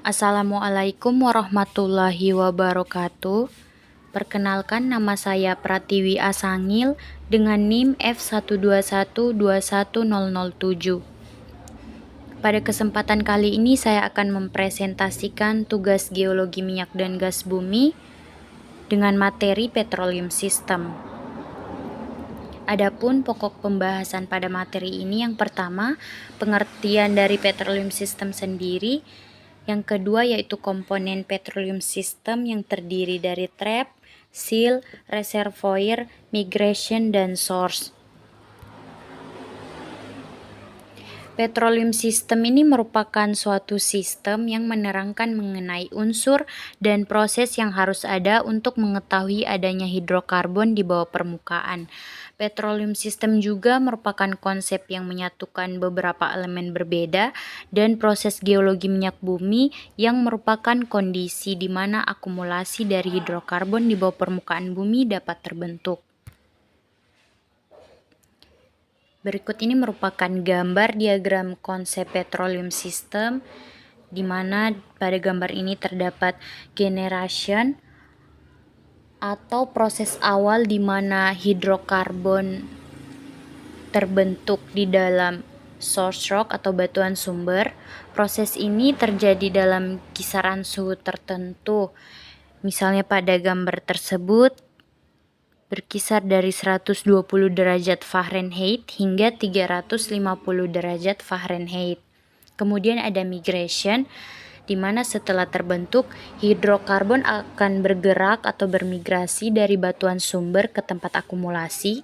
Assalamualaikum warahmatullahi wabarakatuh. Perkenalkan, nama saya Pratiwi Asangil dengan NIM F121210007. Pada kesempatan kali ini saya akan mempresentasikan tugas geologi minyak dan gas bumi dengan materi petroleum system. Adapun pokok pembahasan pada materi ini, yang pertama, pengertian dari petroleum system sendiri. Yang kedua yaitu komponen petroleum system yang terdiri dari trap, seal, reservoir, migration, dan source. Petroleum system ini merupakan suatu sistem yang menerangkan mengenai unsur dan proses yang harus ada untuk mengetahui adanya hidrokarbon di bawah permukaan. Petroleum system juga merupakan konsep yang menyatukan beberapa elemen berbeda dan proses geologi minyak bumi yang merupakan kondisi di mana akumulasi dari hidrokarbon di bawah permukaan bumi dapat terbentuk. Berikut ini merupakan gambar diagram konsep petroleum system, di mana pada gambar ini terdapat generation atau proses awal di mana hidrokarbon terbentuk di dalam source rock atau batuan sumber. Proses ini terjadi dalam kisaran suhu tertentu. Misalnya pada gambar tersebut berkisar dari 120 derajat Fahrenheit hingga 350 derajat Fahrenheit. Kemudian ada migration, di mana setelah terbentuk, hidrokarbon akan bergerak atau bermigrasi dari batuan sumber ke tempat akumulasi.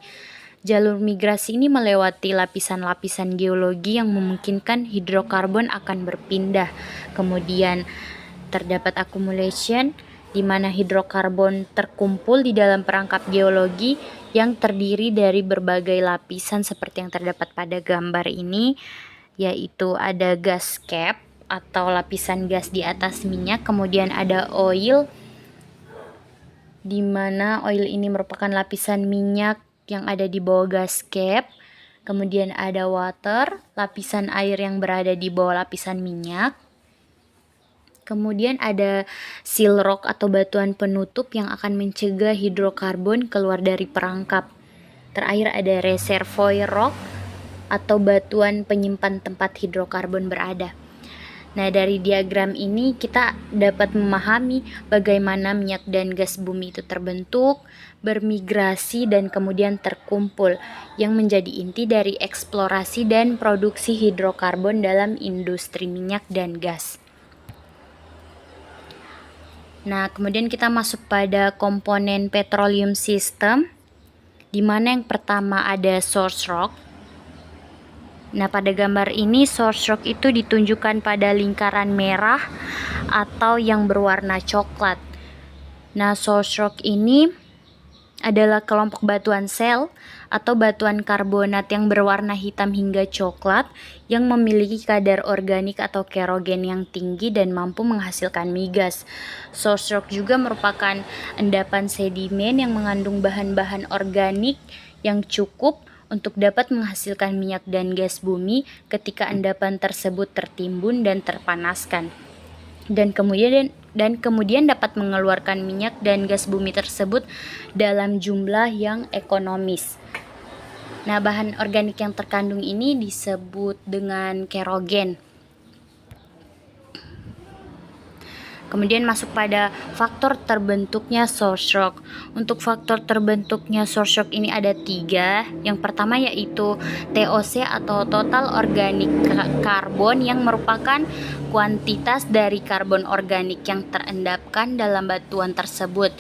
Jalur migrasi ini melewati lapisan-lapisan geologi yang memungkinkan hidrokarbon akan berpindah. Kemudian terdapat accumulation, di mana hidrokarbon terkumpul di dalam perangkap geologi yang terdiri dari berbagai lapisan seperti yang terdapat pada gambar ini, yaitu ada gas cap atau lapisan gas di atas minyak, kemudian ada oil, di mana oil ini merupakan lapisan minyak yang ada di bawah gas cap, kemudian ada water, lapisan air yang berada di bawah lapisan minyak. Kemudian ada seal rock atau batuan penutup yang akan mencegah hidrokarbon keluar dari perangkap. Terakhir ada reservoir rock atau batuan penyimpan tempat hidrokarbon berada. Nah, dari diagram ini kita dapat memahami bagaimana minyak dan gas bumi itu terbentuk, bermigrasi, dan kemudian terkumpul, yang menjadi inti dari eksplorasi dan produksi hidrokarbon dalam industri minyak dan gas. Nah, kemudian kita masuk pada komponen petroleum system, di mana yang pertama ada source rock. Nah, pada gambar ini source rock itu ditunjukkan pada lingkaran merah atau yang berwarna coklat. Nah, source rock ini adalah kelompok batuan sel atau batuan karbonat yang berwarna hitam hingga coklat yang memiliki kadar organik atau kerogen yang tinggi dan mampu menghasilkan migas. Source rock juga merupakan endapan sedimen yang mengandung bahan-bahan organik yang cukup untuk dapat menghasilkan minyak dan gas bumi ketika endapan tersebut tertimbun dan terpanaskan. Dan kemudian dapat mengeluarkan minyak dan gas bumi tersebut dalam jumlah yang ekonomis. Nah, bahan organik yang terkandung ini disebut dengan kerogen. Kemudian masuk pada faktor terbentuknya source rock. Untuk faktor terbentuknya source rock ini ada 3. Yang pertama yaitu TOC atau total organic carbon, yang merupakan kuantitas dari karbon organik yang terendapkan dalam batuan tersebut.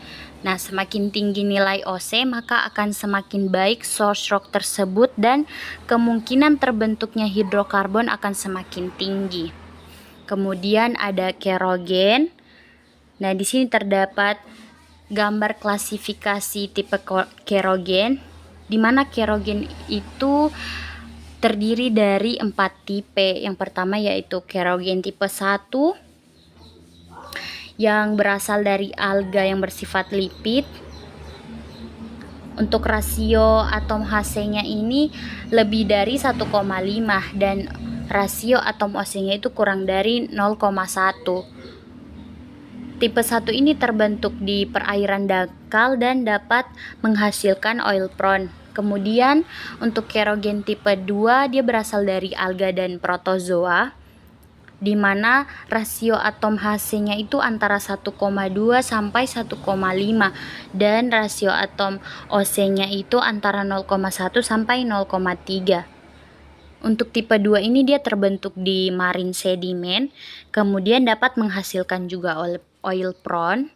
Nah, semakin tinggi nilai OC, maka akan semakin baik source rock tersebut dan kemungkinan terbentuknya hidrokarbon akan semakin tinggi. Kemudian ada kerogen. Nah, di sini terdapat gambar klasifikasi tipe kerogen, di mana kerogen itu terdiri dari 4 tipe. Yang pertama yaitu kerogen tipe 1 yang berasal dari alga yang bersifat lipid. Untuk rasio atom Hc-nya ini lebih dari 1,5 dan rasio atom OC-nya itu kurang dari 0,1. Tipe 1 ini terbentuk di perairan dangkal dan dapat menghasilkan oil prone. Kemudian untuk kerogen tipe 2 dia berasal dari alga dan protozoa, di mana rasio atom Hc-nya itu antara 1,2 sampai 1,5 dan rasio atom OC-nya itu antara 0,1 sampai 0,3. Untuk tipe 2 ini dia terbentuk di marine sedimen, kemudian dapat menghasilkan juga oil prone.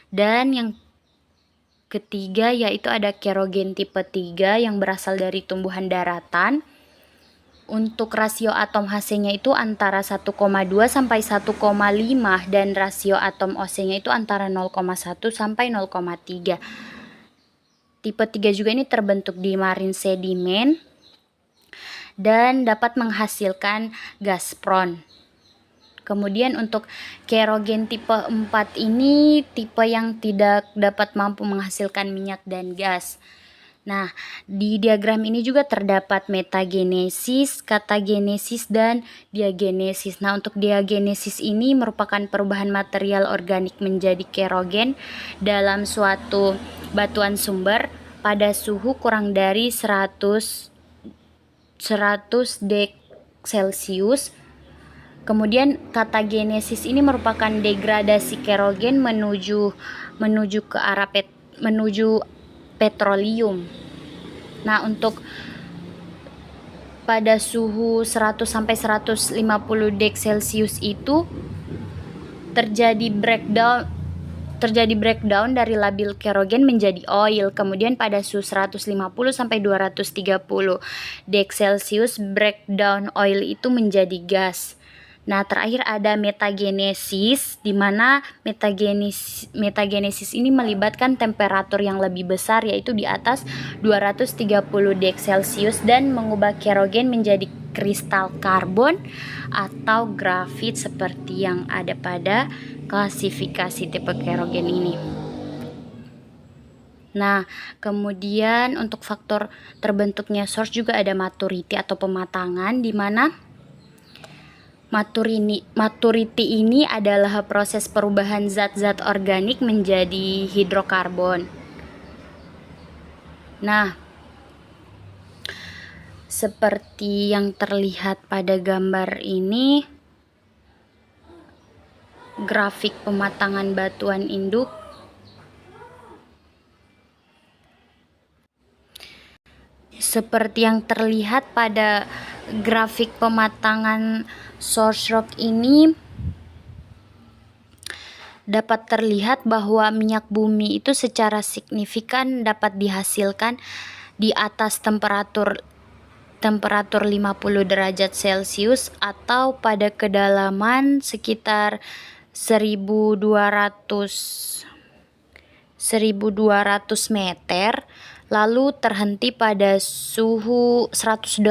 Dan yang ketiga yaitu ada kerogen tipe 3 yang berasal dari tumbuhan daratan. Untuk rasio atom Hc-nya itu antara 1,2 sampai 1,5 dan rasio atom OC-nya itu antara 0,1 sampai 0,3. Tipe 3 juga ini terbentuk di marine sedimen dan dapat menghasilkan gas prone. Kemudian untuk kerogen tipe 4 ini tipe yang tidak dapat mampu menghasilkan minyak dan gas. Nah, di diagram ini juga terdapat metagenesis, katagenesis, dan diagenesis. Nah, untuk diagenesis ini merupakan perubahan material organik menjadi kerogen dalam suatu batuan sumber pada suhu kurang dari 100 deg Celcius. Kemudian katagenesis ini merupakan degradasi kerogen menuju ke arah petroleum. Nah, untuk pada suhu 100 sampai 150 deg Celcius itu terjadi breakdown dari labil kerogen menjadi oil. Kemudian pada suhu 150 sampai 230 deg Celcius breakdown oil itu menjadi gas. Nah, terakhir ada metagenesis, di mana metagenesis ini melibatkan temperatur yang lebih besar, yaitu di atas 230 deg Celcius, dan mengubah kerogen menjadi kristal karbon atau grafit seperti yang ada pada klasifikasi tipe kerogen ini. Nah, kemudian untuk faktor terbentuknya source juga ada maturity atau pematangan, di mana maturity ini adalah proses perubahan zat-zat organik menjadi hidrokarbon. Nah, seperti yang terlihat pada gambar ini, grafik pematangan batuan induk. Seperti yang terlihat pada grafik pematangan source rock ini, dapat terlihat bahwa minyak bumi itu secara signifikan dapat dihasilkan di atas temperatur 50 derajat Celcius atau pada kedalaman sekitar 1200 meter, lalu terhenti pada suhu 180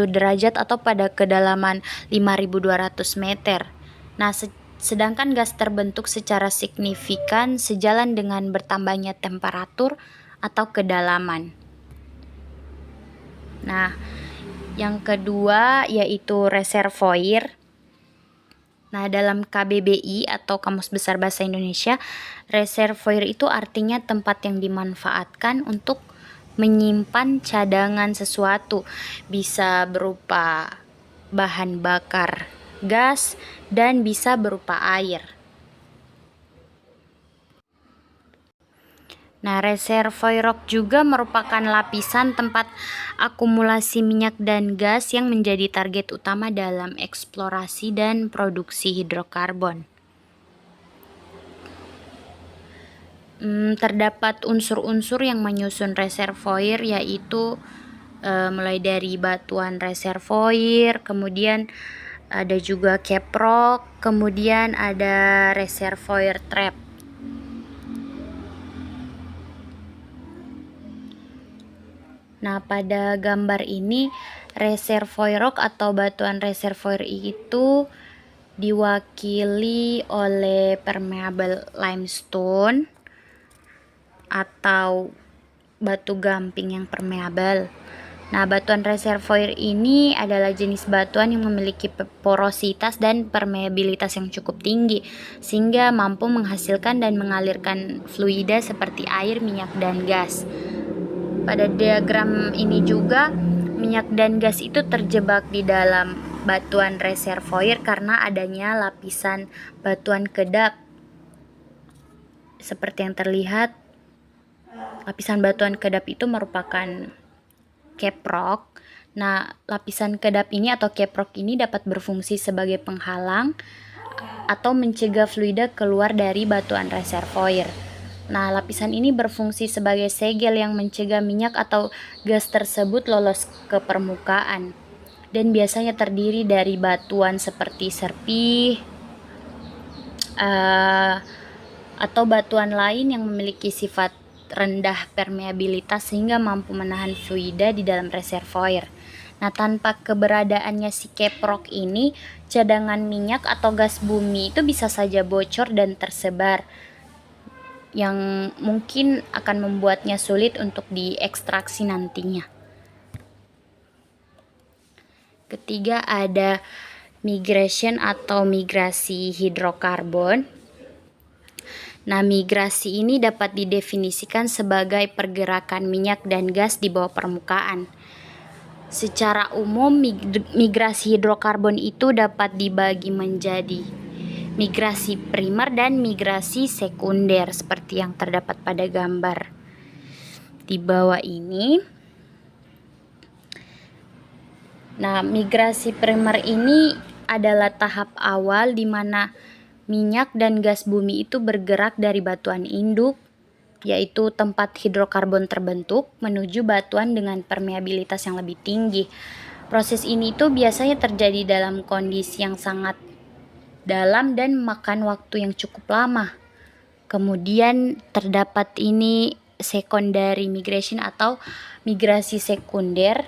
derajat atau pada kedalaman 5200 meter. Nah, sedangkan gas terbentuk secara signifikan sejalan dengan bertambahnya temperatur atau kedalaman. Nah, yang kedua yaitu reservoir. Nah, dalam KBBI atau Kamus Besar Bahasa Indonesia, reservoir itu artinya tempat yang dimanfaatkan untuk menyimpan cadangan sesuatu, bisa berupa bahan bakar gas dan bisa berupa air. Nah, reservoir rock juga merupakan lapisan tempat akumulasi minyak dan gas yang menjadi target utama dalam eksplorasi dan produksi hidrokarbon. Terdapat unsur-unsur yang menyusun reservoir, yaitu mulai dari batuan reservoir, kemudian ada juga caprock, kemudian ada reservoir trap. Nah, pada gambar ini reservoir rock atau batuan reservoir itu diwakili oleh permeable limestone atau batu gamping yang permeable. Nah, batuan reservoir ini adalah jenis batuan yang memiliki porositas dan permeabilitas yang cukup tinggi, sehingga mampu menghasilkan dan mengalirkan fluida seperti air, minyak, dan gas. Pada diagram ini juga, minyak dan gas itu terjebak di dalam batuan reservoir karena adanya lapisan batuan kedap. Seperti yang terlihat, lapisan batuan kedap itu merupakan caprock. Nah, lapisan kedap ini atau caprock ini dapat berfungsi sebagai penghalang atau mencegah fluida keluar dari batuan reservoir. Nah, lapisan ini berfungsi sebagai segel yang mencegah minyak atau gas tersebut lolos ke permukaan. Dan biasanya terdiri dari batuan seperti serpih atau batuan lain yang memiliki sifat rendah permeabilitas sehingga mampu menahan fluida di dalam reservoir. Nah, tanpa keberadaannya si caprock ini, cadangan minyak atau gas bumi itu bisa saja bocor dan tersebar, yang mungkin akan membuatnya sulit untuk diekstraksi nantinya. Ketiga, ada migration atau migrasi hidrokarbon. Nah, migrasi ini dapat didefinisikan sebagai pergerakan minyak dan gas di bawah permukaan. Secara umum, migrasi hidrokarbon itu dapat dibagi menjadi migrasi primer dan migrasi sekunder seperti yang terdapat pada gambar di bawah ini. Nah, migrasi primer ini adalah tahap awal di mana minyak dan gas bumi itu bergerak dari batuan induk, yaitu tempat hidrokarbon terbentuk, menuju batuan dengan permeabilitas yang lebih tinggi. Proses ini tuh biasanya terjadi dalam kondisi yang sangat dalam dan memakan waktu yang cukup lama. Kemudian terdapat ini secondary migration atau migrasi sekunder,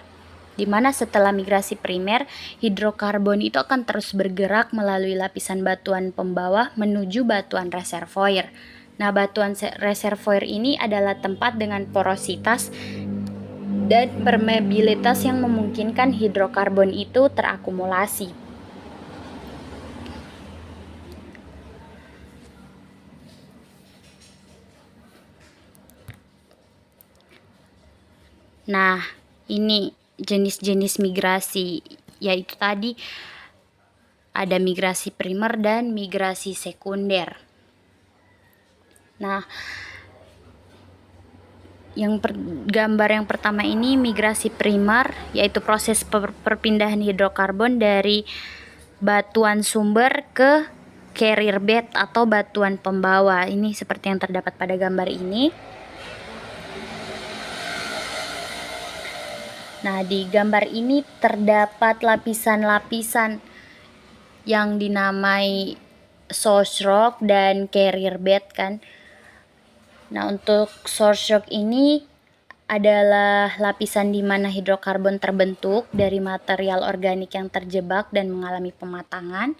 di mana setelah migrasi primer, hidrokarbon itu akan terus bergerak melalui lapisan batuan pembawah menuju batuan reservoir. Nah, batuan reservoir ini adalah tempat dengan porositas dan permeabilitas yang memungkinkan hidrokarbon itu terakumulasi. Nah, ini jenis-jenis migrasi, yaitu tadi ada migrasi primer dan migrasi sekunder. Nah, gambar yang pertama ini migrasi primer, yaitu proses perpindahan hidrokarbon dari batuan sumber ke carrier bed atau batuan pembawa. Ini seperti yang terdapat pada gambar ini. Nah, di gambar ini terdapat lapisan-lapisan yang dinamai source rock dan carrier bed kan. Nah, untuk source rock ini adalah lapisan di mana hidrokarbon terbentuk dari material organik yang terjebak dan mengalami pematangan.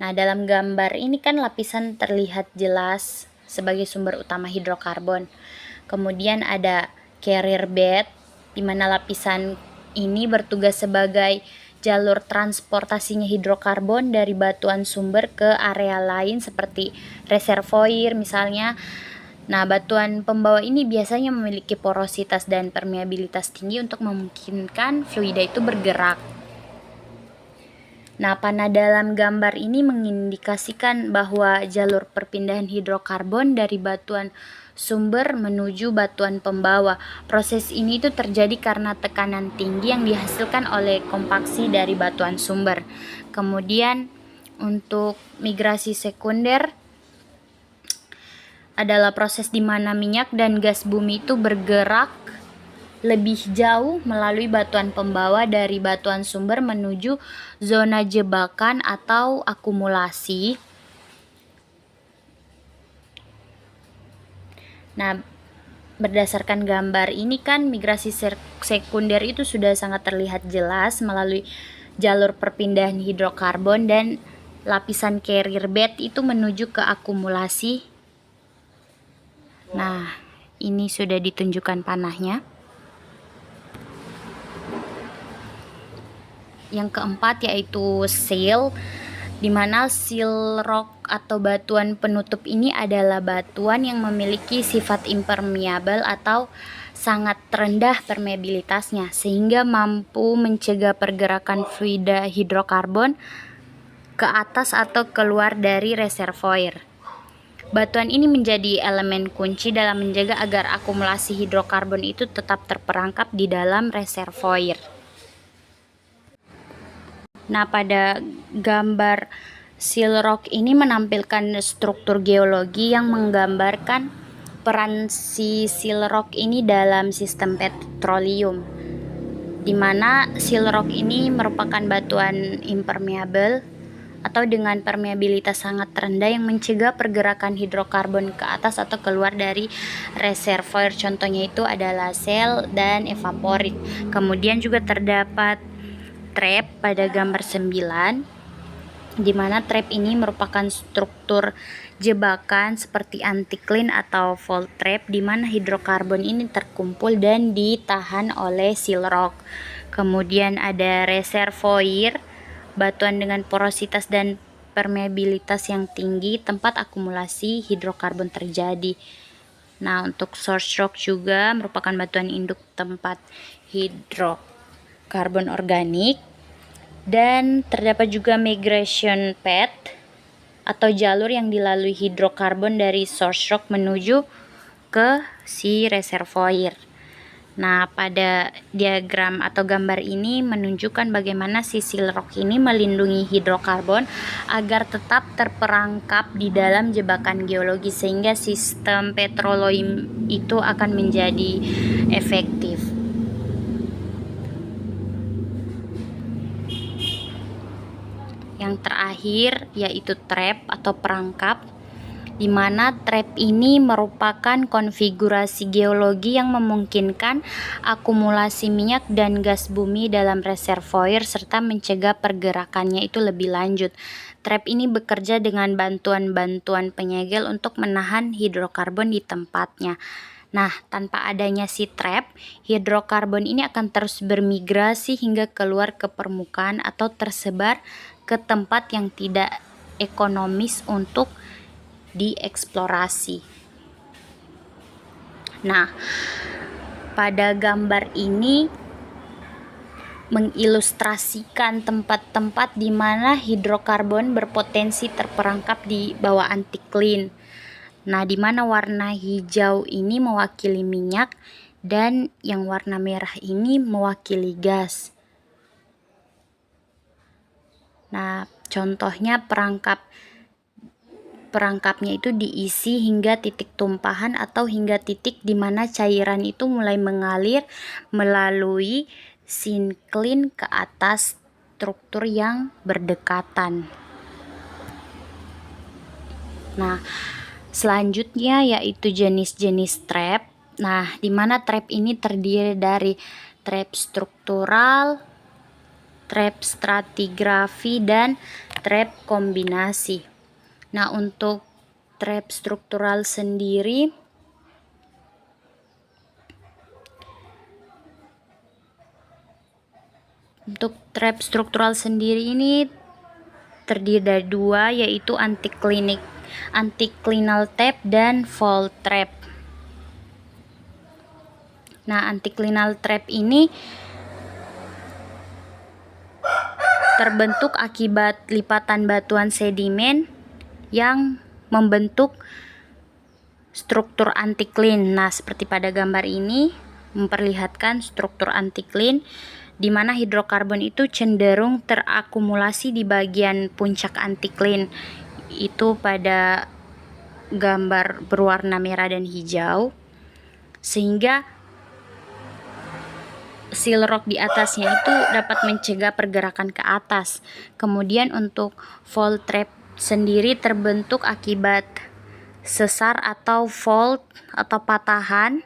Nah, dalam gambar ini kan lapisan terlihat jelas sebagai sumber utama hidrokarbon. Kemudian ada carrier bed, di mana lapisan ini bertugas sebagai jalur transportasinya hidrokarbon dari batuan sumber ke area lain seperti reservoir misalnya. Nah, batuan pembawa ini biasanya memiliki porositas dan permeabilitas tinggi untuk memungkinkan fluida itu bergerak. Nah, panah dalam gambar ini mengindikasikan bahwa jalur perpindahan hidrokarbon dari batuan sumber menuju batuan pembawa. Proses ini itu terjadi karena tekanan tinggi yang dihasilkan oleh kompaksi dari batuan sumber. Kemudian untuk migrasi sekunder adalah proses di mana minyak dan gas bumi itu bergerak lebih jauh melalui batuan pembawa dari batuan sumber menuju zona jebakan atau akumulasi. Nah, berdasarkan gambar ini kan migrasi sekunder itu sudah sangat terlihat jelas melalui jalur perpindahan hidrokarbon dan lapisan carrier bed itu menuju ke akumulasi. Nah, ini sudah ditunjukkan panahnya. yang keempat yaitu seal, di mana seal rock atau batuan penutup ini adalah batuan yang memiliki sifat impermeable atau sangat rendah permeabilitasnya sehingga mampu mencegah pergerakan fluida hidrokarbon ke atas atau keluar dari reservoir. Batuan ini menjadi elemen kunci dalam menjaga agar akumulasi hidrokarbon itu tetap terperangkap di dalam reservoir. Nah, pada gambar seal rock ini menampilkan struktur geologi yang menggambarkan peran si seal rock ini dalam sistem petroleum, di mana seal rock ini merupakan batuan impermeable atau dengan permeabilitas sangat rendah yang mencegah pergerakan hidrokarbon ke atas atau keluar dari reservoir. Contohnya itu adalah shale dan evaporite. Kemudian juga terdapat trap pada gambar 9, di mana trap ini merupakan struktur jebakan seperti anticline atau fault trap, di mana hidrokarbon ini terkumpul dan ditahan oleh seal rock. Kemudian ada reservoir, batuan dengan porositas dan permeabilitas yang tinggi, tempat akumulasi hidrokarbon terjadi. Nah, untuk source rock juga merupakan batuan induk tempat hidrokarbon organik, dan terdapat juga migration path atau jalur yang dilalui hidrokarbon dari source rock menuju ke si reservoir. Nah, pada diagram atau gambar ini menunjukkan bagaimana si seal rock ini melindungi hidrokarbon agar tetap terperangkap di dalam jebakan geologi sehingga sistem petroleum itu akan menjadi efektif. Yang terakhir yaitu trap atau perangkap, di mana trap ini merupakan konfigurasi geologi yang memungkinkan akumulasi minyak dan gas bumi dalam reservoir serta mencegah pergerakannya itu lebih lanjut. Trap ini bekerja dengan bantuan-bantuan penyegel untuk menahan hidrokarbon di tempatnya. Nah, tanpa adanya si trap, hidrokarbon ini akan terus bermigrasi hingga keluar ke permukaan atau tersebar ke tempat yang tidak ekonomis untuk dieksplorasi. Nah, pada gambar ini mengilustrasikan tempat-tempat di mana hidrokarbon berpotensi terperangkap di bawah anticline. Nah, di mana warna hijau ini mewakili minyak dan yang warna merah ini mewakili gas. Nah, contohnya perangkapnya itu diisi hingga titik tumpahan atau hingga titik di mana cairan itu mulai mengalir melalui syncline ke atas struktur yang berdekatan. Nah, selanjutnya yaitu jenis-jenis trap. Nah, di mana trap ini terdiri dari trap struktural, trap stratigrafi, dan trap kombinasi. Nah, untuk trap struktural sendiri ini terdiri dari dua, yaitu anticlinal trap dan fault trap. Nah, anticlinal trap ini terbentuk akibat lipatan batuan sedimen yang membentuk struktur anticline. Nah, seperti pada gambar ini memperlihatkan struktur anticline di mana hidrokarbon itu cenderung terakumulasi di bagian puncak anticline. Itu pada gambar berwarna merah dan hijau, sehingga seal rock di atasnya itu dapat mencegah pergerakan ke atas. Kemudian untuk fault trap sendiri terbentuk akibat sesar atau fault atau patahan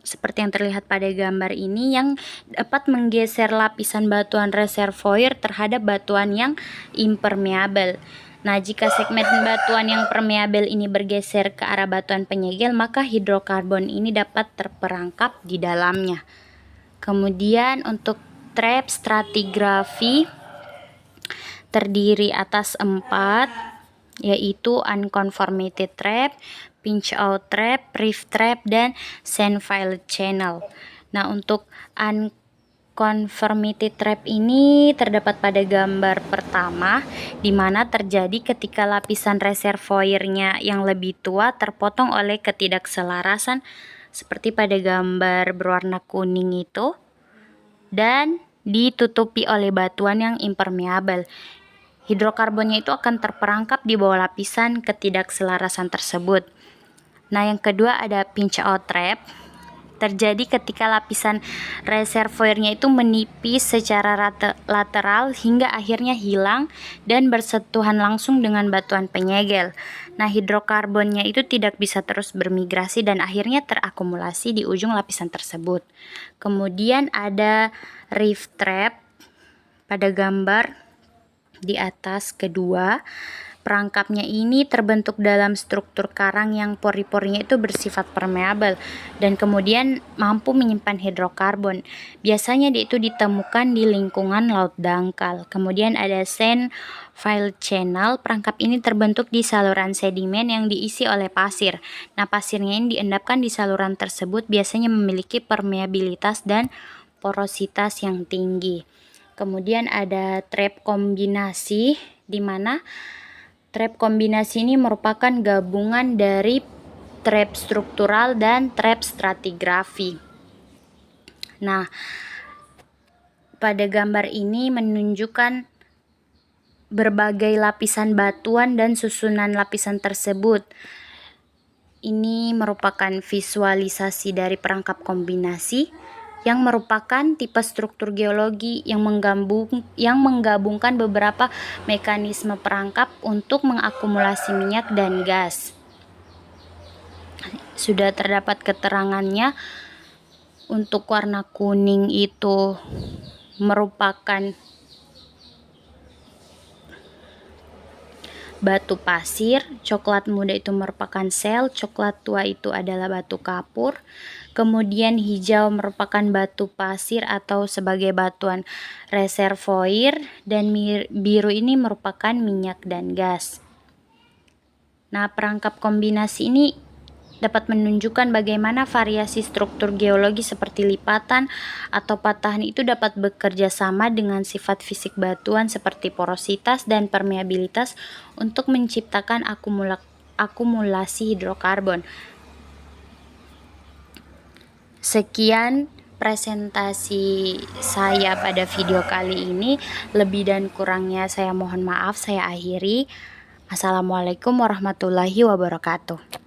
seperti yang terlihat pada gambar ini yang dapat menggeser lapisan batuan reservoir terhadap batuan yang impermeable. Nah, jika segmen batuan yang permeable ini bergeser ke arah batuan penyegel, maka hidrokarbon ini dapat terperangkap di dalamnya. Kemudian untuk trap stratigraphy terdiri atas 4, yaitu unconformity trap, pinch out trap, rift trap, dan sand-filled channel. Nah, untuk unconformity trap ini terdapat pada gambar pertama, di mana terjadi ketika lapisan reservoirnya yang lebih tua terpotong oleh ketidakselarasan seperti pada gambar berwarna kuning itu, dan ditutupi oleh batuan yang impermeable. Hidrokarbonnya itu akan terperangkap di bawah lapisan ketidakselarasan tersebut. Nah, yang kedua ada pinch out trap. Terjadi ketika lapisan reservoirnya itu menipis secara lateral hingga akhirnya hilang dan bersentuhan langsung dengan batuan penyegel. Nah, hidrokarbonnya itu tidak bisa terus bermigrasi dan akhirnya terakumulasi di ujung lapisan tersebut. Kemudian ada rift trap pada gambar di atas kedua. Perangkapnya ini terbentuk dalam struktur karang yang pori-porinya itu bersifat permeabel dan kemudian mampu menyimpan hidrokarbon. Biasanya dia itu ditemukan di lingkungan laut dangkal. Kemudian ada sand-filled channel. Perangkap ini terbentuk di saluran sedimen yang diisi oleh pasir. Nah, pasirnya ini diendapkan di saluran tersebut biasanya memiliki permeabilitas dan porositas yang tinggi. Kemudian ada trap kombinasi, di mana trap kombinasi ini merupakan gabungan dari trap struktural dan trap stratigraphy. Nah, pada gambar ini menunjukkan berbagai lapisan batuan dan susunan lapisan tersebut. Ini merupakan visualisasi dari perangkap kombinasi yang merupakan tipe struktur geologi yang menggabungkan beberapa mekanisme perangkap untuk mengakumulasi minyak dan gas. Sudah terdapat keterangannya. Untuk warna kuning itu merupakan batu pasir, coklat muda itu merupakan sel, coklat tua itu adalah batu kapur, kemudian hijau merupakan batu pasir atau sebagai batuan reservoir, dan biru ini merupakan minyak dan gas. Nah, perangkap kombinasi ini dapat menunjukkan bagaimana variasi struktur geologi seperti lipatan atau patahan itu dapat bekerja sama dengan sifat fisik batuan seperti porositas dan permeabilitas untuk menciptakan akumulasi hidrokarbon. Sekian presentasi saya pada video kali ini. Lebih dan kurangnya saya mohon maaf, saya akhiri. Assalamualaikum warahmatullahi wabarakatuh.